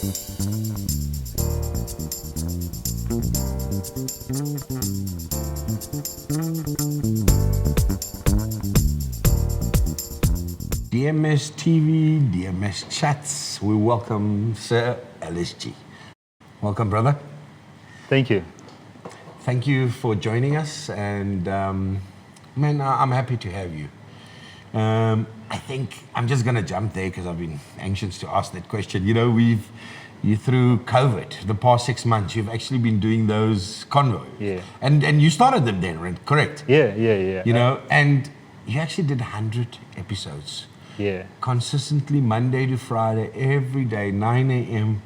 DMS TV, DMS Chats, we welcome Sir Lsg. Welcome, brother. Thank you. Thank you for joining us, and man, I'm happy to have you. I think I'm just gonna jump there because I've been anxious to ask that question. You know, you through COVID, the past 6 months, you've actually been doing those convos. Yeah. And you started them then, right? Correct? Yeah. You know, and you actually did 100 episodes. Yeah. Consistently, Monday to Friday, every day, 9 a.m.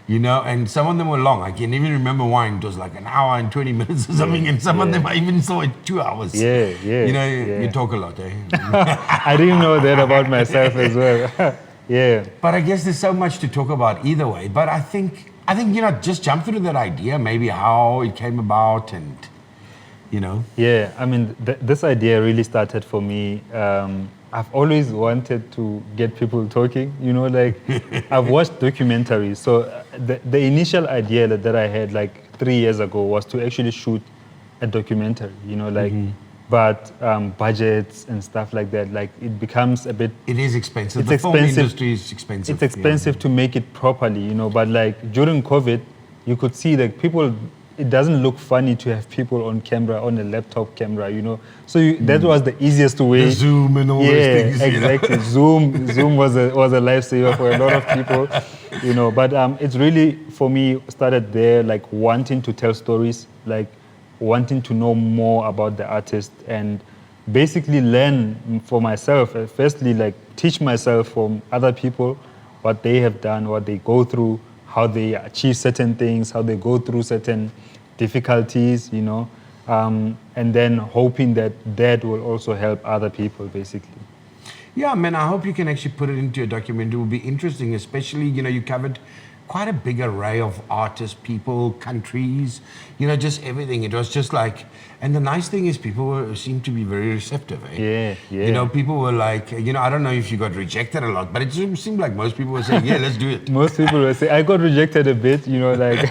You know, and some of them were long. I can even remember one. It was like an hour and 20 minutes or something, and some of them I even saw it 2 hours. Yeah. You know, you talk a lot, eh? I didn't know that about myself as well. Yeah. But I guess there's so much to talk about either way. But I think you know, just jump through that idea, maybe how it came about, and you know. Yeah. I mean, this idea really started for me. I've always wanted to get people talking. You know, like I've watched documentaries. So the initial idea that I had like 3 years ago was to actually shoot a documentary. You know, like. But budgets and stuff like that, like it becomes a bit. It is expensive. It's the expensive. film industry is expensive. It's expensive to make it properly, you know. But like during COVID, you could see that people. It doesn't look funny to have people on camera, on a laptop camera, you know. So that was the easiest way. The Zoom and all those things. Exactly. You know? Zoom was a lifesaver for a lot of people, you know. But it's really for me started there, like wanting to tell stories, like. Wanting to know more about the artist and basically learn for myself. Firstly, like teach myself from other people what they have done, what they go through, how they achieve certain things, how they go through certain difficulties, you know, and then hoping that will also help other people, basically. Yeah, man, I hope you can actually put it into a documentary. It will be interesting, especially, you know, you covered quite a big array of artists, people, countries, you know, just everything. It was just like, and the nice thing is people seemed to be very receptive, eh? Yeah. You know, people were like, you know, I don't know if you got rejected a lot, but it seemed like most people were saying, yeah, let's do it. Most people were saying, I got rejected a bit, you know, like,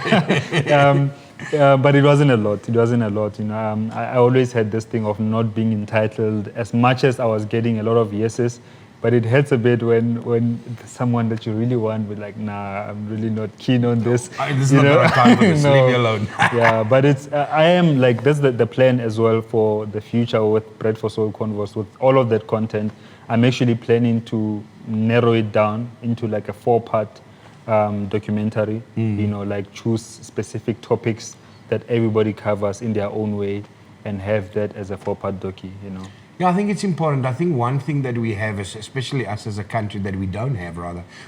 but it wasn't a lot. It wasn't a lot, you know. I always had this thing of not being entitled as much as I was getting a lot of yeses. But it hurts a bit when someone that you really want be like, nah, I'm really not keen on this. This is not the right time for this. No. Leave me alone. Yeah, but it's I am like, that's the plan as well for the future with Bread for Soul Converse, with all of that content. I'm actually planning to narrow it down into like a 4-part documentary, you know, like choose specific topics that everybody covers in their own way and have that as a 4-part docu, you know. Yeah, I think it's important. I think one thing that we have, is, especially us as a country, that we don't have,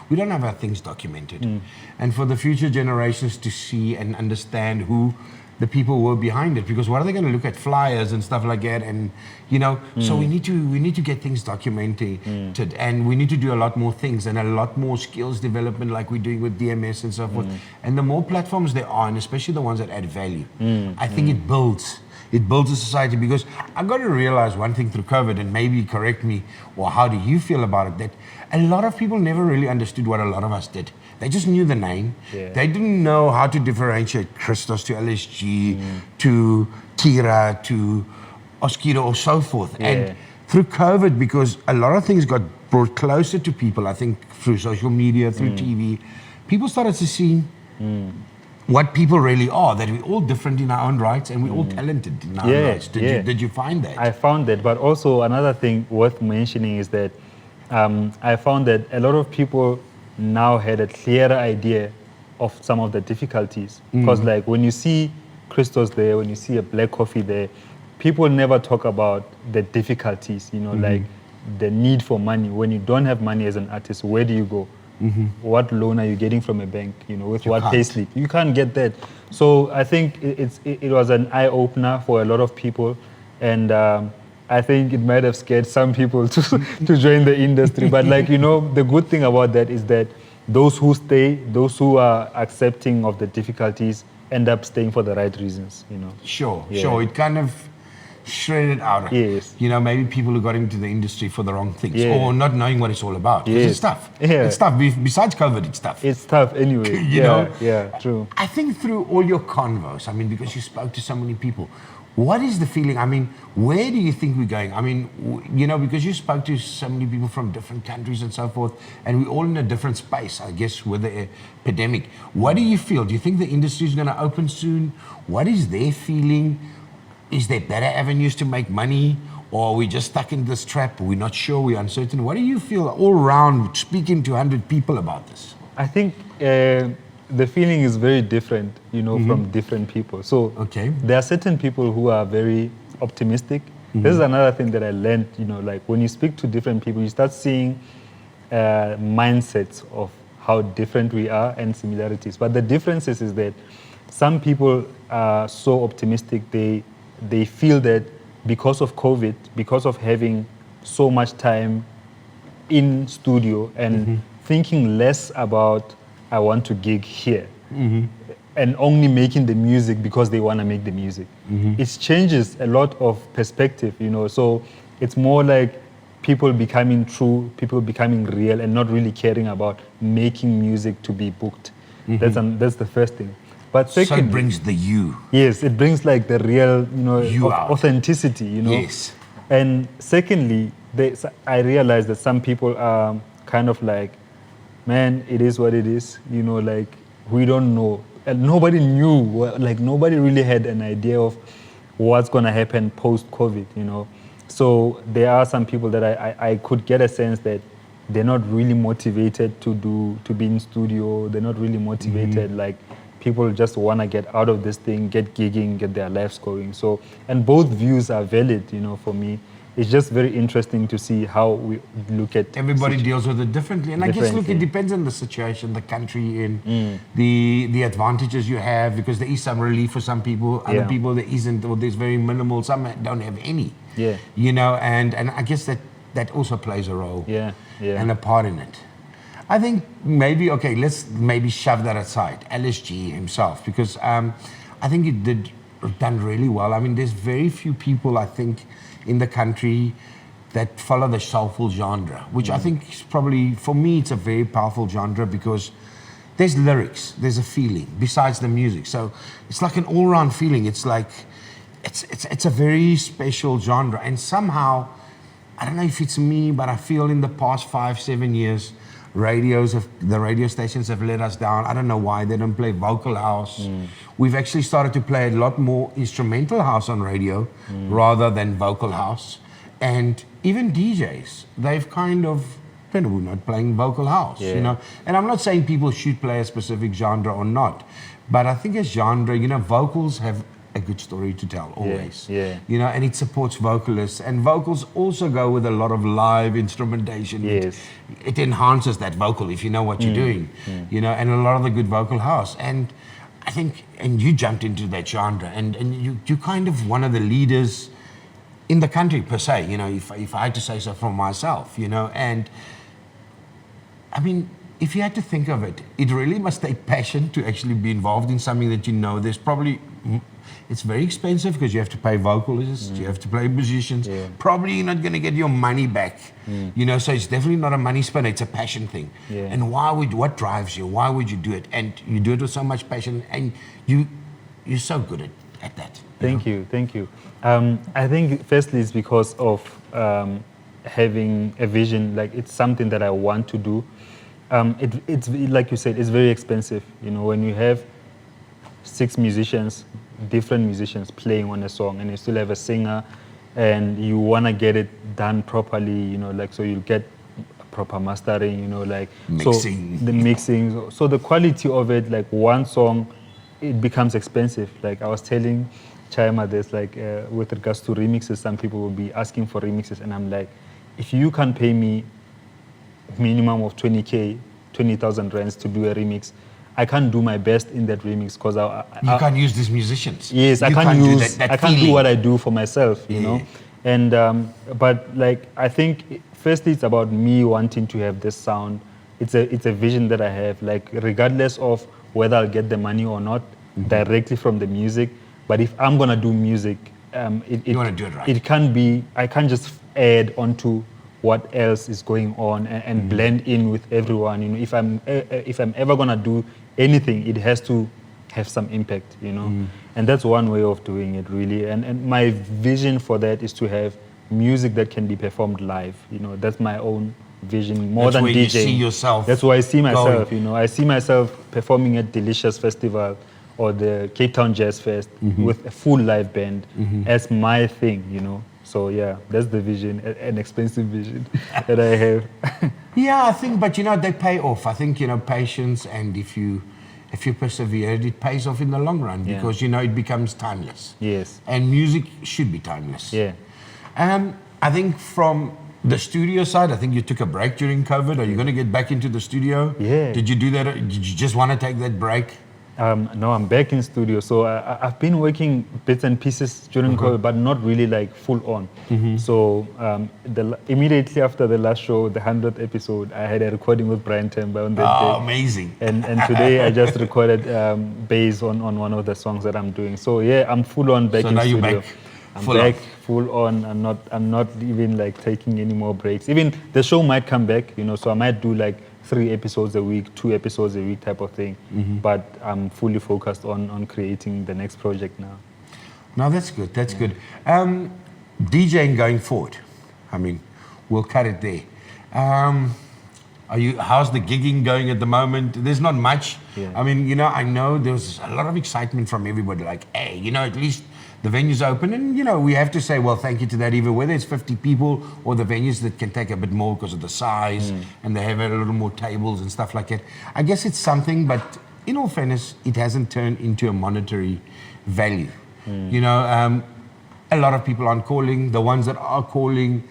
we don't have our things documented. And for the future generations to see and understand who the people were behind it, because what are they going to look at? Flyers and stuff like that, and you know. So we need to get things documented, and we need to do a lot more things and a lot more skills development, like we're doing with DMS and so forth. And the more platforms there are, and especially the ones that add value, I think it builds. It builds a society, because I've got to realize one thing through COVID, and maybe correct me, or how do you feel about it, that a lot of people never really understood what a lot of us did. They just knew the name. Yeah. They didn't know how to differentiate Christos to LSG, to Kira, to Oskido, or so forth. Yeah. And through COVID, because a lot of things got brought closer to people, I think through social media, through TV, people started to see what people really are, that we're all different in our own rights and we're all talented in our own rights. Did you find that? I found that, but also another thing worth mentioning is that I found that a lot of people now had a clearer idea of some of the difficulties. Because like when you see Christos there, when you see a black coffee there, people never talk about the difficulties, you know, like the need for money. When you don't have money as an artist, where do you go? What loan are you getting from a bank? You know, with what payslip? You can't get that. So I think it was an eye opener for a lot of people, and I think it might have scared some people to join the industry. But like, you know, the good thing about that is that those who stay, those who are accepting of the difficulties, end up staying for the right reasons. You know. Sure. Yeah. It kind of shredded out. Yes. You know, maybe people who got into the industry for the wrong things Yeah. or not knowing what it's all about. 'Cause Yes. It's tough. Yeah. It's tough. Besides COVID, it's tough. It's tough anyway. You know? Yeah, true. I think through all your convos, I mean, because you spoke to so many people, what is the feeling? I mean, where do you think we're going? I mean, you know, because you spoke to so many people from different countries and so forth, and we're all in a different space, I guess, with the epidemic. What do you feel? Do you think the industry is going to open soon? What is their feeling? Is there better avenues to make money? Or are we just stuck in this trap? We're not sure, we're uncertain. What do you feel all around speaking to 100 people about this? I think the feeling is very different, you know, from different people. So Okay. there are certain people who are very optimistic. This is another thing that I learned, you know, like when you speak to different people, you start seeing mindsets of how different we are and similarities. But the differences is that some people are so optimistic, they feel that because of COVID, because of having so much time in studio and thinking less about I want to gig here and only making the music because they want to make the music. It changes a lot of perspective, you know. So it's more like people becoming true, people becoming real and not really caring about making music to be booked. That's the first thing. But So second, it brings the you. yes, it brings like the real, you know, You out. authenticity, you know. Yes. And secondly, I realized that some people are kind of like, man, it is what it is, you know, like we don't know. And nobody knew, like nobody really had an idea of what's going to happen post-COVID, you know. So there are some people that I could get a sense that they're not really motivated to be in studio. They're not really motivated, like people just want to get out of this thing, get gigging, get their lives going. So, and both views are valid, you know, for me. It's just very interesting to see how we look at Everybody deals with it differently. And I guess, look, Differently. it depends on the situation, the country you're in, the advantages you have, because there is some relief for some people, other Yeah. people there isn't, or there's very minimal, some don't have any. Yeah. You know, and I guess that also plays a role Yeah, yeah. and a part in it. I think maybe, okay, let's maybe shove that aside. LSG himself, because I think he done really well. I mean, there's very few people, I think, in the country that follow the soulful genre, which I think is probably, for me, it's a very powerful genre because there's lyrics, there's a feeling besides the music. So it's like an all-round feeling. It's like, it's a very special genre. And somehow, I don't know if it's me, but I feel in the past 5-7 years, the radio stations have let us down. I don't know why they don't play vocal house. We've actually started to play a lot more instrumental house on radio rather than vocal house. And even DJs, they've kind of, we're not playing vocal house, you know. And I'm not saying people should play a specific genre or not, but I think as genre, you know, vocals have a good story to tell always. Yeah. You know, and it supports vocalists, and vocals also go with a lot of live instrumentation. Yes. It enhances that vocal if you know what you're doing, you know, and a lot of the good vocal house. And I think, and you jumped into that genre, and you're kind of one of the leaders in the country per se, you know, if I had to say so for myself, you know. And I mean, if you had to think of it, it really must take passion to actually be involved in something that you know there's probably, it's very expensive because you have to pay vocalists, you have to pay musicians. Probably you're not going to get your money back, you know, so it's definitely not a money spinner, it's a passion thing. And what drives you? Why would you do it? And you do it with so much passion, and you're so good at that. Thank you. I think firstly it's because of having a vision, like it's something that I want to do. It's like you said, it's very expensive. You know, when you have 6 musicians, different musicians playing on a song, and you still have a singer, and you want to get it done properly, you know, like, so you'll get proper mastering, you know, like Mixing. So the mixing. So the quality of it, like one song, it becomes expensive. Like I was telling Chaima, there's like, with regards to remixes, some people will be asking for remixes, and I'm like, if you can pay me minimum of 20,000 rands to do a remix, I can't do my best in that remix because You can't use these musicians. Yes, I You can't do use. that I can't do feeling. what I do for myself, you know. And but like I think firstly it's about me wanting to have this sound. It's a vision that I have. Like regardless of whether I'll get the money or not directly from the music, but if I'm gonna do music, You wanna do it right. It can't be. I can't just add onto what else is going on and blend in with everyone. You know, if I'm ever gonna do anything, it has to have some impact. You know, and that's one way of doing it really. And my vision for that is to have music that can be performed live. You know, that's my own vision more That's than where DJing. you see yourself That's where I see myself. going. You know, I see myself performing at Delicious Festival or the Cape Town Jazz Fest with a full live band as my thing. You know, so yeah, that's the vision, an expensive vision that I have. Yeah, I think, but you know, they pay off. I think, you know, patience, and if you persevere, it pays off in the long run Yeah. because, you know, it becomes timeless. Yes. And music should be timeless. Yeah. I think from the studio side, I think you took a break during COVID. Are you going to get back into the studio? Yeah. Did you do that? Did you just want to take that break? No, I'm back in studio. So I've been working bits and pieces during COVID, but not really like full on. So immediately after the last show, the 100th episode, I had a recording with Brian Temba on that day. Amazing. And today I just recorded bass on one of the songs that I'm doing. So yeah, I'm full on back So in now you're studio. back I'm full back on. full on. I'm not even like taking any more breaks. Even the show might come back, you know, so I might do like 3 episodes a week, 2 episodes a week type of thing. But I'm fully focused on creating the next project now. No, that's good. That's good. DJing going forward. I mean, we'll cut it there. How's the gigging going at the moment? There's not much. Yeah. I mean, you know, I know there's a lot of excitement from everybody. Like, hey, you know, at least the venue's open, and you know, we have to say, well, thank you to that, either whether it's 50 people or the venues that can take a bit more because of the size and they have a little more tables and stuff like that. I guess it's something, but in all fairness, it hasn't turned into a monetary value. You know, a lot of people aren't calling. The ones that are calling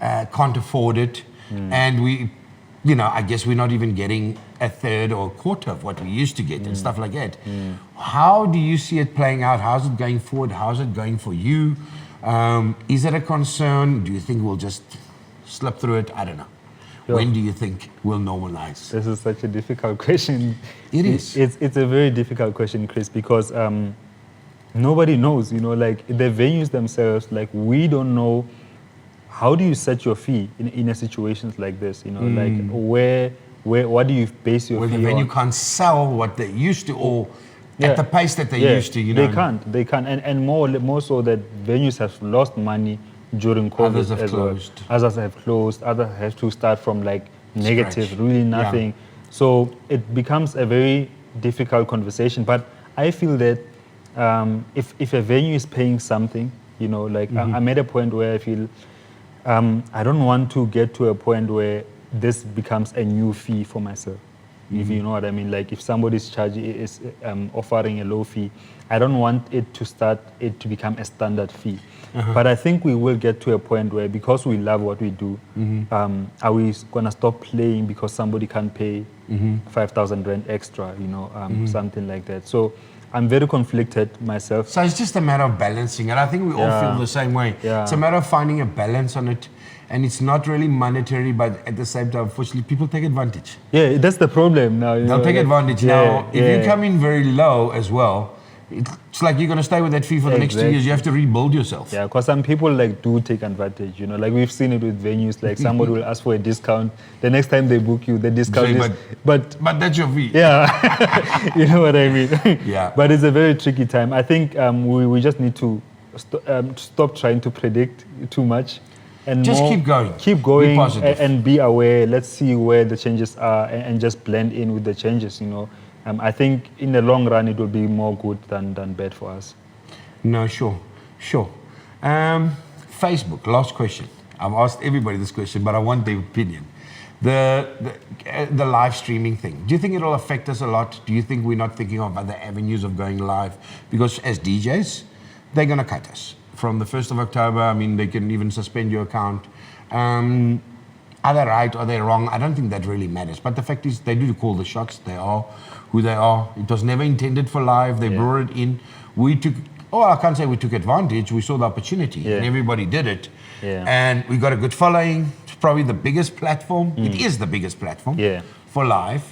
can't afford it, and we, you know, I guess we're not even getting a third or a quarter of what we used to get and stuff like that. How do you see it playing out? How's it going forward? How's it going for you? Is it a concern? Do you think we'll just slip through it? I don't know. Yeah. When do you think we'll normalize? This is such a difficult question. It is. It's a very difficult question, Chris, because nobody knows, you know, like the venues themselves, like we don't know how do you set your fee in a situations like this, you know, like what do you base your Where the fee venue on? can't sell what they used to, or at the pace that they used to, you know. They can't. And more so that venues have lost money during COVID Others have as closed. well. Others have closed, others have to start from like negative, Scratch. really nothing. Yeah. So it becomes a very difficult conversation. But I feel that if a venue is paying something, you know, like I'm at a point where I feel I don't want to get to a point where this becomes a new fee for myself. If you know what I mean, like if somebody's offering a low fee, I don't want it to become a standard fee. But I think we will get to a point where, because we love what we do, are we gonna stop playing because somebody can't pay 5,000 rand extra, you know, something like that. So I'm very conflicted myself. So it's just a matter of balancing, and I think we all feel the same way. Yeah. It's a matter of finding a balance on it, and it's not really monetary, but at the same time, unfortunately, people take advantage. Yeah, that's the problem now. You They'll know, take like- advantage. Yeah, Now, if yeah. you come in very low as well, it's like you're going to stay with that fee for the next 2 years. Exactly. You have to rebuild yourself. Yeah, because some people like do take advantage, you know, like we've seen it with venues, like somebody will ask for a discount. The next time they book you, the discount Say, is, but But that's your fee. yeah, you know what I mean? Yeah. But it's a very tricky time. I think we just need to stop trying to predict too much. And Just more, keep going. Keep Be going positive. and be aware. Let's see where the changes are and just blend in with the changes, you know. I think in the long run, it will be more good than bad for us. No, sure. Facebook, last question. I've asked everybody this question, but I want their opinion. The live streaming thing. Do you think it'll affect us a lot? Do you think we're not thinking of other avenues of going live? Because as DJs, they're going to cut us. From the 1st of October, I mean, they can even suspend your account. Are they right? Are they wrong? I don't think that really matters. But the fact is, they do call the shots. They are who they are. It was never intended for live. They brought it in. I can't say we took advantage. We saw the opportunity, and everybody did it. Yeah. And we got a good following. It's probably the biggest platform. It is the biggest platform for live.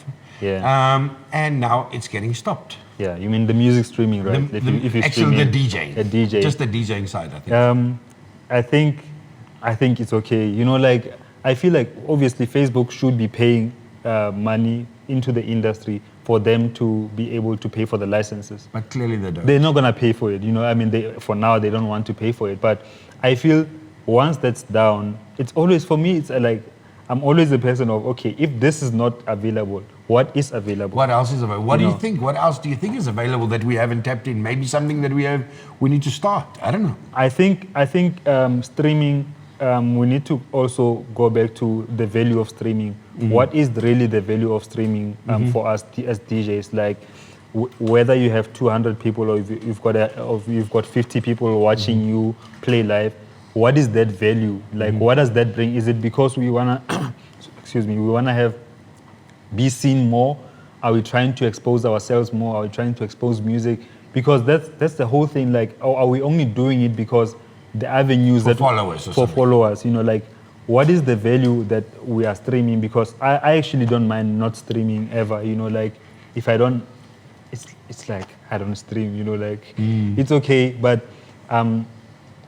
Yeah. And now it's getting stopped. Yeah, you mean the music streaming, right? If you Actually, the streaming, DJ. a DJ. Just the DJing side, I think. I think it's okay. You know, like I feel like obviously Facebook should be paying money into the industry for them to be able to pay for the licenses. But clearly they don't. They're not gonna pay for it. You know, I mean, for now they don't want to pay for it. But I feel once that's down, it's always for me. It's like I'm always a person of okay. If this is not available, what is available? What else is available? What do You you know. think? What else do you think is available that we haven't tapped in? Maybe something that we need to start. I don't know. I think streaming. We need to also go back to the value of streaming. What is really the value of streaming for us as DJs? Like whether you have 200 people or if you've got 50 people watching you play live, what is that value? Like what does that bring? Is it because we wanna, excuse me, we wanna have be seen more? Are we trying to expose ourselves more? Are we trying to expose music? Because that's the whole thing. Like, are we only doing it because the avenues For followers or for something. followers? You know, like what is the value that we are streaming? Because I actually don't mind not streaming ever. You know, like if I don't, it's like I don't stream. You know, like it's okay. But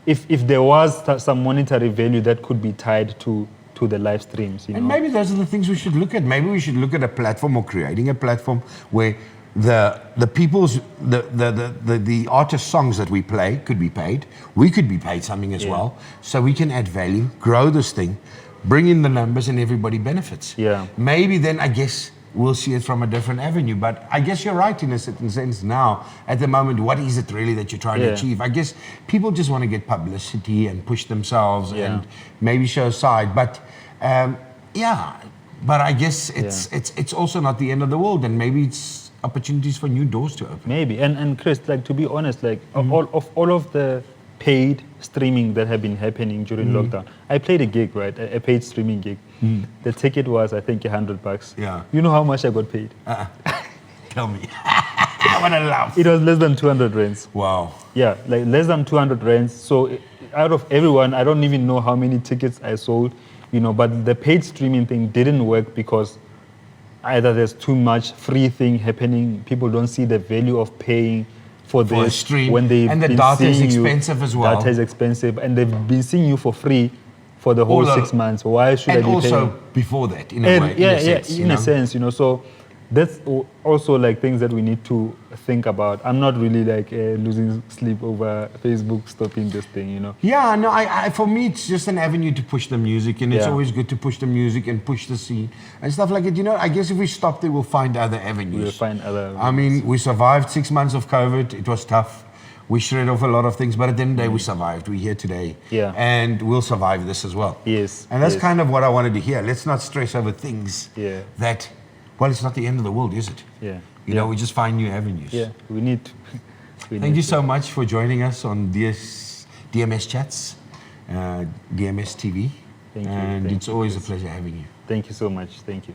if there was some monetary value that could be tied to the live streams, you know. And maybe those are the things we should look at. Maybe we should look at a platform or creating a platform where the people's the artist songs that we play could be paid. We could be paid something as well, so we can add value, grow this thing, bring in the numbers, and everybody benefits. Yeah. Maybe then I guess we'll see it from a different avenue. But I guess you're right in a certain sense now. At the moment, what is it really that you're trying to achieve? I guess people just want to get publicity and push themselves and maybe show a side. But but I guess it's also not the end of the world, and maybe it's opportunities for new doors to open. Maybe. And Chris, like to be honest, like all of the paid streaming that have been happening during lockdown, I played a gig, right? A paid streaming gig. The ticket was I think $100. Yeah. You know how much I got paid? Tell me. I want to laugh. It was less than 200 rands. Wow. Yeah, like less than 200 rands. So out of everyone, I don't even know how many tickets I sold, you know, but the paid streaming thing didn't work because either there's too much free thing happening, people don't see the value of paying for a this stream. when they've And the been data is seeing you- expensive as well. Data is expensive, and they've been seeing you for free for the whole Although- 6 months. Why should I And be also paying? before that, in a And way, in a sense, you know. So that's also like things that we need to think about. I'm not really like losing sleep over Facebook stopping this thing, you know. Yeah, no, I for me, it's just an avenue to push the music, and it's Yeah. always good to push the music and push the scene and stuff like it. You know, I guess if we stop there, we'll find other avenues. We'll find other. I mean, we survived 6 months of COVID. It was tough. We shred off a lot of things, but at the end of the day, we survived. We're here today. Yeah. And we'll survive this as well. Yes, And that's yes. kind of what I wanted to hear. Let's not stress over things that, well, it's not the end of the world, is it? Yeah. You know, we just find new avenues. Yeah, we need to. Thank you so much for joining us on DMS Chats, DMS TV. Thank you. And Thank it's you, always a Chris. pleasure having you. Thank you so much. Thank you.